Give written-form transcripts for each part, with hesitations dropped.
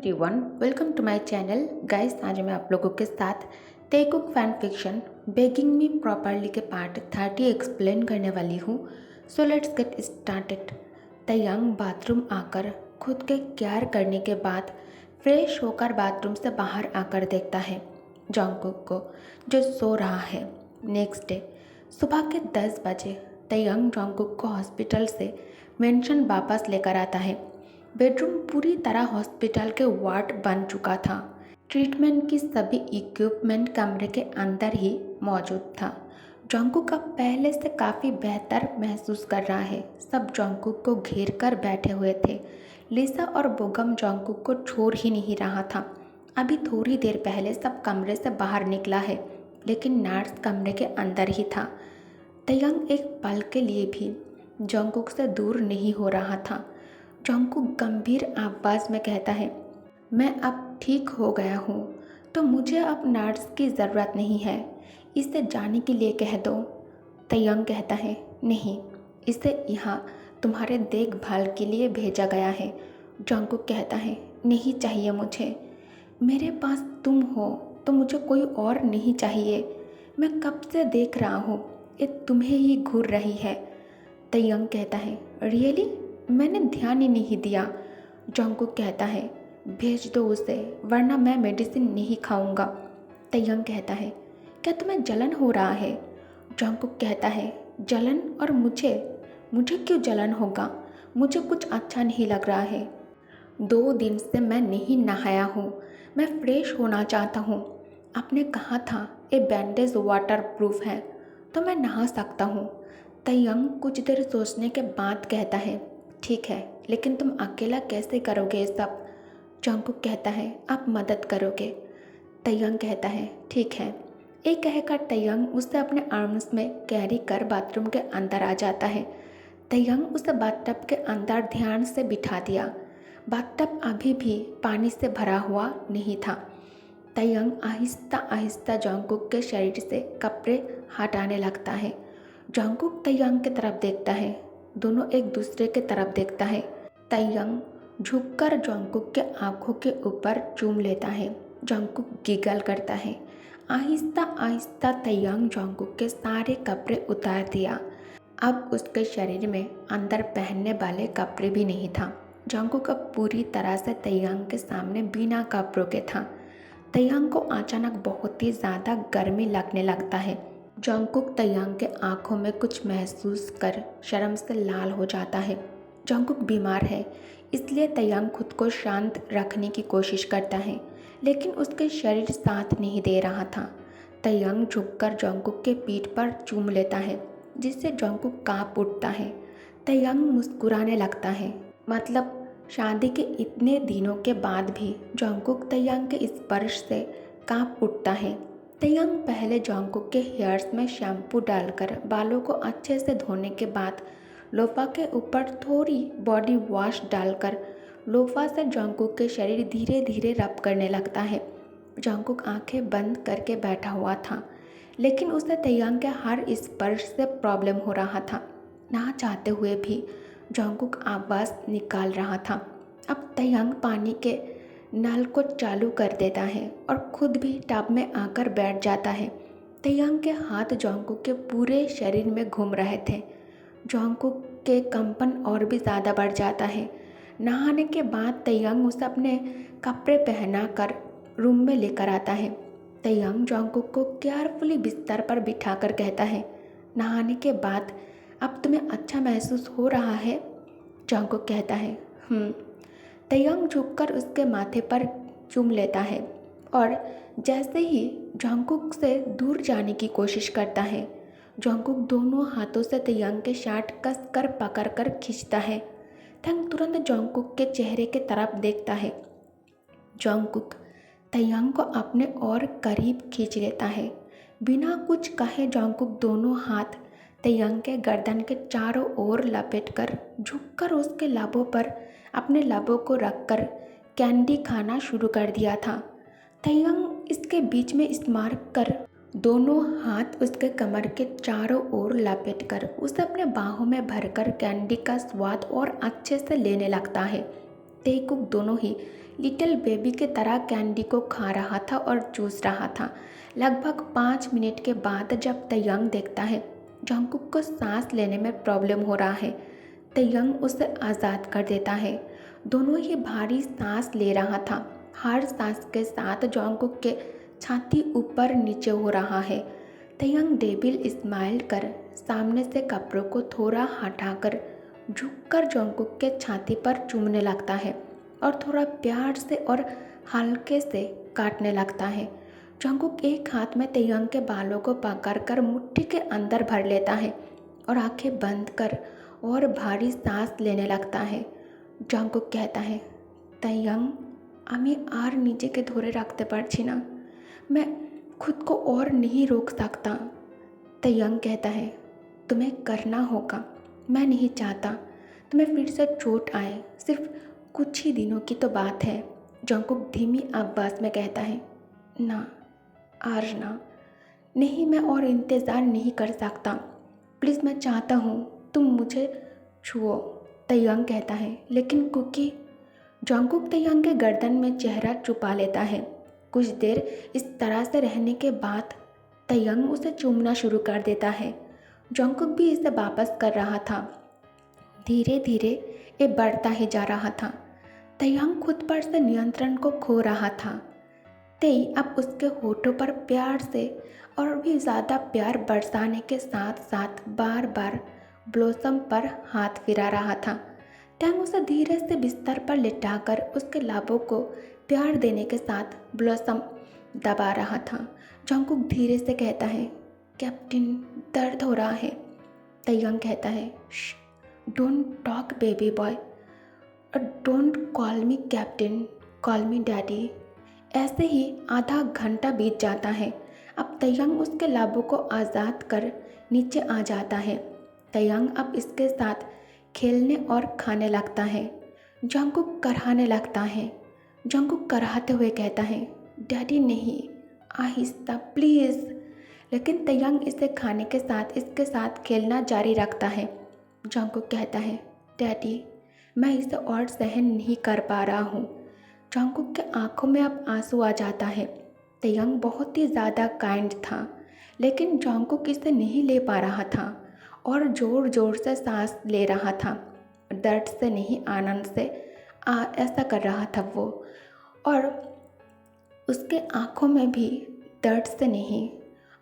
Everyone, welcome to my channel. Guys, आज मैं आप लोगों के साथ Taekook fan fiction begging me properly के पार्ट 30 एक्सप्लेन करने वाली हूँ। So let's get started. Taehyung bathroom आकर खुद के केयर करने के बाद फ्रेश होकर बाथरूम से बाहर आकर देखता है जॉन्गकुक को, जो सो रहा है। नेक्स्ट डे सुबह के 10 बजे तयंग जॉन्गकुक को हॉस्पिटल से मेंशन वापस लेकर आता है। बेडरूम पूरी तरह हॉस्पिटल के वार्ड बन चुका था। ट्रीटमेंट की सभी इक्विपमेंट कमरे के अंदर ही मौजूद था। जॉन्गकुक अब पहले से काफ़ी बेहतर महसूस कर रहा है। सब जॉन्गकुक को घेर कर बैठे हुए थे। लिसा और बोगम जॉन्गकुक को छोड़ ही नहीं रहा था। अभी थोड़ी देर पहले सब कमरे से बाहर निकला है, लेकिन नर्स कमरे के अंदर ही था। तयंग एक पल के लिए भी जॉन्गकुक से दूर नहीं हो रहा था। जॉन्गकुक गंभीर आवाज में कहता है, मैं अब ठीक हो गया हूँ, तो मुझे अब नर्स की ज़रूरत नहीं है। इसे जाने के लिए कह दो। तयंग कहता है, नहीं, इसे यहाँ तुम्हारे देखभाल के लिए भेजा गया है। जॉन्गकुक कहता है, नहीं चाहिए मुझे। मेरे पास तुम हो तो मुझे कोई और नहीं चाहिए। मैं कब से देख रहा हूँ ये तुम्हें ही घूर रही है। तयंग कहता है, रियली? मैंने ध्यान ही नहीं दिया। जॉन्गकुक कहता है, भेज दो उसे, वरना मैं मेडिसिन नहीं खाऊंगा। तयंग कहता है, क्या तुम्हें जलन हो रहा है? जॉन्गकुक कहता है, जलन? और मुझे क्यों जलन होगा? मुझे कुछ अच्छा नहीं लग रहा है। 2 दिन से मैं नहीं नहाया हूँ। मैं फ्रेश होना चाहता हूँ। आपने कहा था ये बैंडेज वाटर प्रूफ है, तो मैं नहा सकता हूँ। तयंग कुछ देर सोचने के बाद कहता है, ठीक है, लेकिन तुम अकेला कैसे करोगे ये सब? जॉन्गकुक कहता है, आप मदद करोगे। तयंग कहता है, ठीक है। एक कहकर तयंग उसे अपने आर्म्स में कैरी कर बाथरूम के अंदर आ जाता है। तयंग उसे बाथटब के अंदर ध्यान से बिठा दिया। बाथटब अभी भी पानी से भरा हुआ नहीं था। तयंग आहिस्ता आहिस्ता जॉन्गकुक के शरीर से कपड़े हटाने लगता है। जॉन्गकुक तयंग की तरफ देखता है। दोनों एक दूसरे की तरफ देखता है। तयंग झुककर जॉन्गकुक के आंखों के ऊपर चूम लेता है। जॉन्गकुक गिगल करता है। आहिस्ता आहिस्ता तयंग जॉन्गकुक के सारे कपड़े उतार दिया। अब उसके शरीर में अंदर पहनने वाले कपड़े भी नहीं था। जॉन्गकुक अब पूरी तरह से तयंग के सामने बिना कपड़ों के था। तयंग को अचानक बहुत ही ज़्यादा गर्मी लगने लगता है। जॉन्गकुक तयंग के आंखों में कुछ महसूस कर शर्म से लाल हो जाता है। जॉन्गकुक बीमार है, इसलिए तयंग खुद को शांत रखने की कोशिश करता है, लेकिन उसके शरीर साथ नहीं दे रहा था। तयंग झुककर जॉन्गकुक के पीठ पर चूम लेता है, जिससे जॉन्गकुक कांप उठता है। तयंग मुस्कुराने लगता है। मतलब शादी के इतने दिनों के बाद भी जॉन्गकुक तयंग के स्पर्श से कांप उठता है। तयंग पहले जॉन्गकुक के हेयर्स में शैम्पू डालकर बालों को अच्छे से धोने के बाद लोफा के ऊपर थोड़ी बॉडी वॉश डालकर लोफा से जॉन्गकुक के शरीर धीरे धीरे रब करने लगता है। जॉन्गकुक आंखें बंद करके बैठा हुआ था, लेकिन उसे तयंग के हर स्पर्श से प्रॉब्लम हो रहा था। ना चाहते हुए भी जॉन्गकुक आवाज़ निकाल रहा था। अब तयंग पानी के नल को चालू कर देता है और खुद भी टब में आकर बैठ जाता है। तयंग के हाथ जॉन्गकुक के पूरे शरीर में घूम रहे थे। जॉन्गकुक के कंपन और भी ज़्यादा बढ़ जाता है। नहाने के बाद तयंग उसे अपने कपड़े पहनाकर रूम में लेकर आता है। तयंग जॉन्गकुक को केयरफुली बिस्तर पर बिठाकर कहता है, नहाने के बाद अब तुम्हें अच्छा महसूस हो रहा है? जॉन्गकुक कहता है, तयंग झुककर उसके माथे पर चूम लेता है और जैसे ही जॉन्गकुक से दूर जाने की कोशिश करता है, जॉन्गकुक दोनों हाथों से तयंग के शर्ट कसकर पकड़कर खींचता है। तयंग तुरंत जॉन्गकुक के चेहरे के तरफ देखता है। जॉन्गकुक तयंग को अपने और करीब खींच लेता है। बिना कुछ कहे जॉन्गकुक दोनों हाथ तयंग के गर्दन के चारों ओर लपेटकर झुककर उसके लाभों पर अपने लाभों को रखकर कैंडी खाना शुरू कर दिया था। तयंग इसके बीच में स्मार कर दोनों हाथ उसके कमर के चारों ओर लपेटकर उसे अपने बाहों में भरकर कैंडी का स्वाद और अच्छे से लेने लगता है। तेकुक दोनों ही लिटिल बेबी के तरह कैंडी को खा रहा था और चूस रहा था। लगभग 5 मिनट के बाद जब तयंग देखता है जंगकुक को सांस लेने में प्रॉब्लम हो रहा है, तयंग उसे आज़ाद कर देता है। दोनों ही भारी सांस ले रहा था। हर सांस के साथ जंगकुक के छाती ऊपर नीचे हो रहा है। तयंग डेविल स्माइल कर सामने से कपड़ों को थोड़ा हटाकर झुककर जंगकुक के छाती पर चूमने लगता है और थोड़ा प्यार से और हल्के से काटने लगता है। जंगकुक एक हाथ में तयंग के बालों को पकड़कर मुट्ठी के अंदर भर लेता है और आंखें बंद कर और भारी सांस लेने लगता है। जंगकुक कहता है, तयंग আমি আর নিজেকে ধরে রাখতে পারছি না, मैं खुद को और नहीं रोक सकता। तयंग कहता है, तुम्हें करना होगा, मैं नहीं चाहता तुम्हें फिर से चोट आए, सिर्फ कुछ ही दिनों की तो बात है। जंगकुक धीमी आवाज़ में कहता है, ना आरना, नहीं मैं और इंतज़ार नहीं कर सकता, प्लीज़ मैं चाहता हूँ तुम मुझे छुओ। तयंग कहता है, लेकिन कुकी। जंगकुक तयंग के गर्दन में चेहरा छुपा लेता है। कुछ देर इस तरह से रहने के बाद तयंग उसे चूमना शुरू कर देता है। जंगकुक भी इसे वापस कर रहा था। धीरे धीरे ये बढ़ता ही जा रहा था। तयंग खुद पर से नियंत्रण को खो रहा था। तेई अब उसके होठों पर प्यार से और भी ज़्यादा प्यार बरसाने के साथ साथ बार बार ब्लॉसम पर हाथ फिरा रहा था। टैंग उसे धीरे से बिस्तर पर लिटाकर उसके लाभों को प्यार देने के साथ ब्लॉसम दबा रहा था। जंगकुक धीरे से कहता है, कैप्टन दर्द हो रहा है। तयंग कहता है, don't talk baby boy, don't call me captain, call me daddy. ऐसे ही आधा घंटा बीत जाता है। अब तयंग उसके लाभों को आज़ाद कर नीचे आ जाता है। तयंग अब इसके साथ खेलने और खाने लगता है। जंगकुक कराहने लगता है। जंगकुक कराहते हुए कहता है, डैडी नहीं, आहिस्ता प्लीज़। लेकिन तयंग इसे खाने के साथ इसके साथ खेलना जारी रखता है। जंगकुक कहता है, डैडी मैं इसे और सहन नहीं कर पा रहा हूँ। जंगकुक के आंखों में अब आंसू आ जाता है। तयंग बहुत ही ज़्यादा काइंड था, लेकिन जंगकुक इसे नहीं ले पा रहा था और ज़ोर ज़ोर से सांस ले रहा था। दर्द से नहीं, आनंद से ऐसा कर रहा था वो। और उसके आँखों में भी दर्द से नहीं,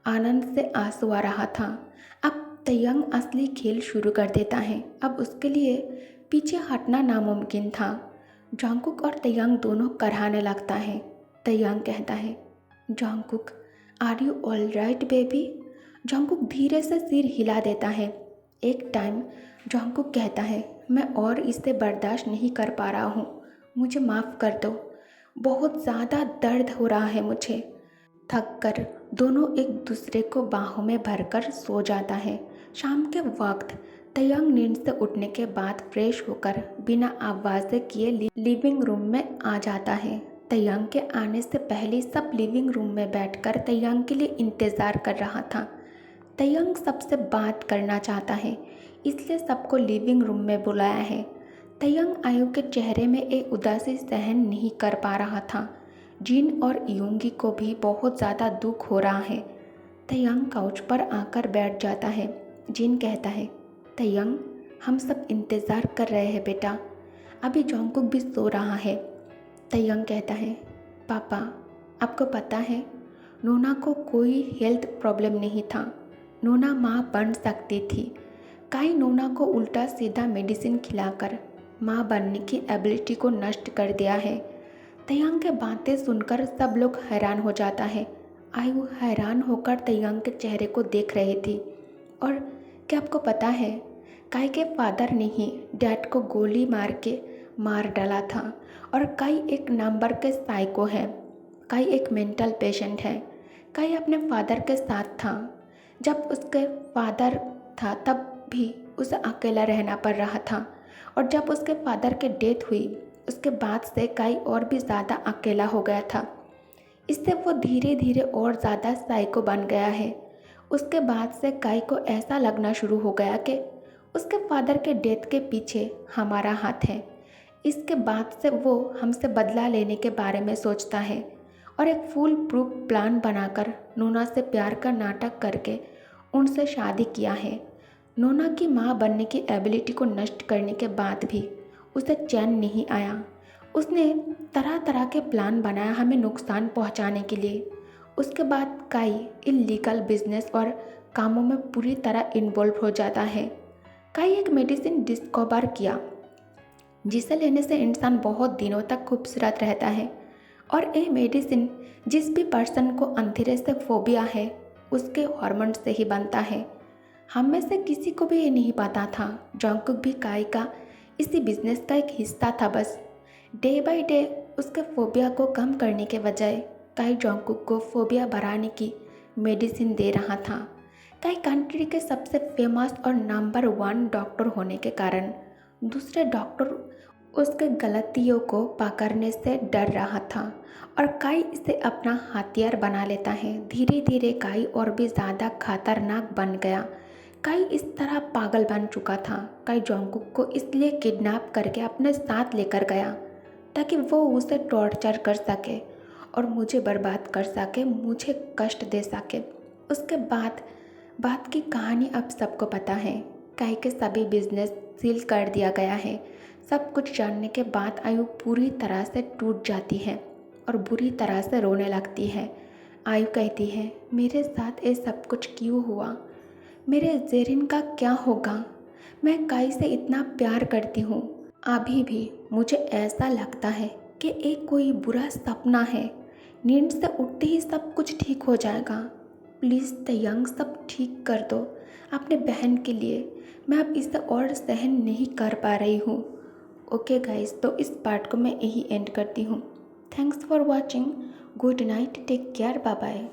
आनंद से आंसू आ रहा था। अब तयंग असली खेल शुरू कर देता है। अब उसके लिए पीछे हटना नामुमकिन था। जंगकुक और तयंग दोनों कराहने लगता है। तयंग कहता है, Jungkook are you all right baby. Jungkook धीरे से सिर हिला देता है। एक टाइम जंगकुक कहता है, मैं और इसे बर्दाश्त नहीं कर पा रहा हूँ, मुझे माफ़ कर दो, बहुत ज़्यादा दर्द हो रहा है मुझे। थक कर दोनों एक दूसरे को बाहों में भरकर सो जाता है। शाम के वक्त तयंग नींद से उठने के बाद फ्रेश होकर बिना आवाज़ किए लिविंग रूम में आ जाता है। तयंग के आने से पहले सब लिविंग रूम में बैठकर तयंग के लिए इंतज़ार कर रहा था। तयंग सबसे बात करना चाहता है, इसलिए सबको लिविंग रूम में बुलाया है। तयंग आयु के चेहरे में एक उदासी सहन नहीं कर पा रहा था। जिन और यूंगी को भी बहुत ज़्यादा दुख हो रहा है। तयंग काउच पर आकर बैठ जाता है। जिन कहता है, तयंग हम सब इंतज़ार कर रहे हैं बेटा, अभी जंगकुक भी सो रहा है। तयंग कहता है, पापा आपको पता है नोना को कोई हेल्थ प्रॉब्लम नहीं था, नोना माँ बन सकती थी। काई नोना को उल्टा सीधा मेडिसिन खिलाकर माँ बनने की एबिलिटी को नष्ट कर दिया है। तयंग के बातें सुनकर सब लोग हैरान हो जाता है। आयु हैरान होकर तयंग के चेहरे को देख रही थी। और क्या आपको पता है, काई के फादर ने ही डैड को गोली मार के मार डाला था। और काई एक नंबर के साइको है, काई एक मेंटल पेशेंट है। काई अपने फादर के साथ था। जब उसके फादर था तब भी उसे अकेला रहना पड़ रहा था, और जब उसके फादर की डेथ हुई उसके बाद से काई और भी ज़्यादा अकेला हो गया था। इससे वो धीरे धीरे और ज़्यादा साइको बन गया है। उसके बाद से काई को ऐसा लगना शुरू हो गया कि उसके फादर के डेथ के पीछे हमारा हाथ है। इसके बाद से वो हमसे बदला लेने के बारे में सोचता है और एक फुल प्रूफ प्लान बनाकर नोना से प्यार का नाटक करके उनसे शादी किया है। नोना की माँ बनने की एबिलिटी को नष्ट करने के बाद भी उसे चैन नहीं आया। उसने तरह तरह के प्लान बनाया हमें नुकसान पहुंचाने के लिए। उसके बाद काई इल्लीगल बिजनेस और कामों में पूरी तरह इन्वॉल्व हो जाता है। काई एक मेडिसिन डिस्कवर किया जिसे लेने से इंसान बहुत दिनों तक खूबसूरत रहता है, और ये मेडिसिन जिस भी पर्सन को अंधेरे से फोबिया है उसके हार्मोन से ही बनता है। हम में से किसी को भी ये नहीं पता था जॉन्गकुक भी काई का इसी बिजनेस का एक हिस्सा था। बस डे बाय डे उसके फोबिया को कम करने के बजाय काई जॉन्गकुक को फोबिया बढ़ाने की मेडिसिन दे रहा था। काई कंट्री के सबसे फेमस और नंबर 1 डॉक्टर होने के कारण दूसरे डॉक्टर उसके गलतियों को पकड़ने से डर रहा था और काई इसे अपना हथियार बना लेता है। धीरे धीरे काई और भी ज़्यादा खतरनाक बन गया। काई इस तरह पागल बन चुका था। काई जॉन्गकुक को इसलिए किडनैप करके अपने साथ लेकर गया ताकि वो उसे टॉर्चर कर सके और मुझे बर्बाद कर सके, मुझे कष्ट दे सके। उसके बाद की कहानी अब सबको पता है। काई के सभी बिजनेस सील कर दिया गया है। सब कुछ जानने के बाद आयु पूरी तरह से टूट जाती है और बुरी तरह से रोने लगती है। आयु कहती है, मेरे साथ ये सब कुछ क्यों हुआ? मेरे जेरिन का क्या होगा? मैं काई से इतना प्यार करती हूँ। अभी भी मुझे ऐसा लगता है कि एक कोई बुरा सपना है। नींद से उठते ही सब कुछ ठीक हो जाएगा। प्लीज़ तयंग सब ठीक कर दो अपने बहन के लिए। मैं अब इसे और सहन नहीं कर पा रही हूँ। ओके गाइस, तो इस पार्ट को मैं यही एंड करती हूँ। Thanks for watching. Good night, take care, bye bye.